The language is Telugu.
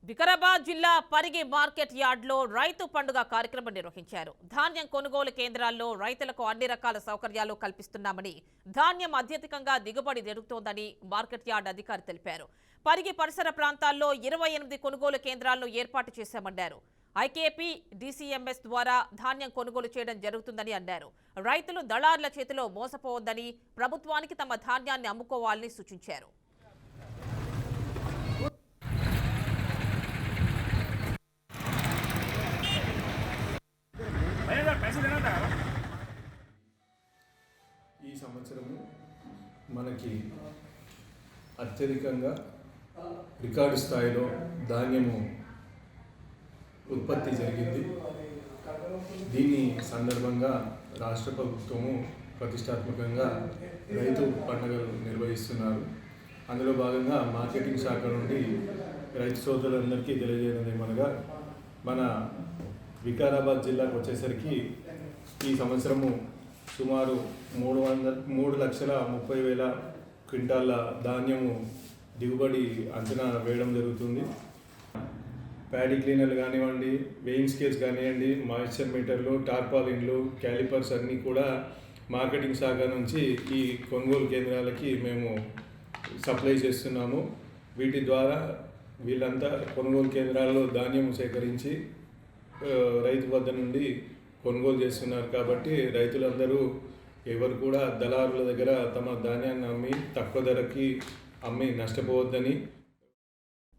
వికారాబాద్ జిల్లా పరిగి మార్కెట్ యార్డ్లో రైతు పండుగ కార్యక్రమం నిర్వహించారు. ధాన్యం కొనుగోలు కేంద్రాల్లో రైతులకు అన్ని రకాల సౌకర్యాలు కల్పిస్తున్నామని, ధాన్యం అత్యధికంగా దిగుబడి జరుగుతోందని మార్కెట్ యార్డ్ అధికారి తెలిపారు. పరిగి పరిసర ప్రాంతాల్లో 28 కొనుగోలు కేంద్రాలను ఏర్పాటు చేశామన్నారు. ఐకేపీ డీసీఎంఎస్ ద్వారా ధాన్యం కొనుగోలు చేయడం జరుగుతుందని అన్నారు. రైతులు దళారుల చేతిలో మోసపోవద్దని, ప్రభుత్వానికి తమ ధాన్యాన్ని అమ్ముకోవాలని సూచించారు. ఈ సంవత్సరము మనకి అత్యధికంగా రికార్డు స్థాయిలో ధాన్యము ఉత్పత్తి జరిగింది. దీని సందర్భంగా రాష్ట్ర ప్రభుత్వము ప్రతిష్టాత్మకంగా రైతు పండుగలు నిర్వహిస్తున్నారు. అందులో భాగంగా మార్కెటింగ్ శాఖ నుండి రైతు సోదరులందరికీ తెలియజేయడం ఏమనగా, మన వికారాబాద్ జిల్లాకు వచ్చేసరికి ఈ సంవత్సరము సుమారు 3,30,30,000 క్వింటాల ధాన్యము దిగుబడి అంచనా వేయడం జరుగుతుంది. ప్యాడీ క్లీనర్లు కానివ్వండి, వెయింగ్ స్కేల్స్ కానివ్వండి, మాయిశ్చర్ మీటర్లు, టార్పాలిన్లు, క్యాలిపర్స్ అన్నీ కూడా మార్కెటింగ్ శాఖ నుంచి ఈ కొనుగోలు కేంద్రాలకి మేము సప్లై చేస్తున్నాము. వీటి ద్వారా వీళ్ళంతా కొనుగోలు కేంద్రాల్లో ధాన్యం సేకరించి రైతు వద్ద నుండి కొనుగోలు చేస్తున్నారు. కాబట్టి రైతులందరూ ఎవరు కూడా దళారుల దగ్గర తమ ధాన్యాన్ని అమ్మి తక్కువ ధరకి అమ్మి నష్టపోవద్దని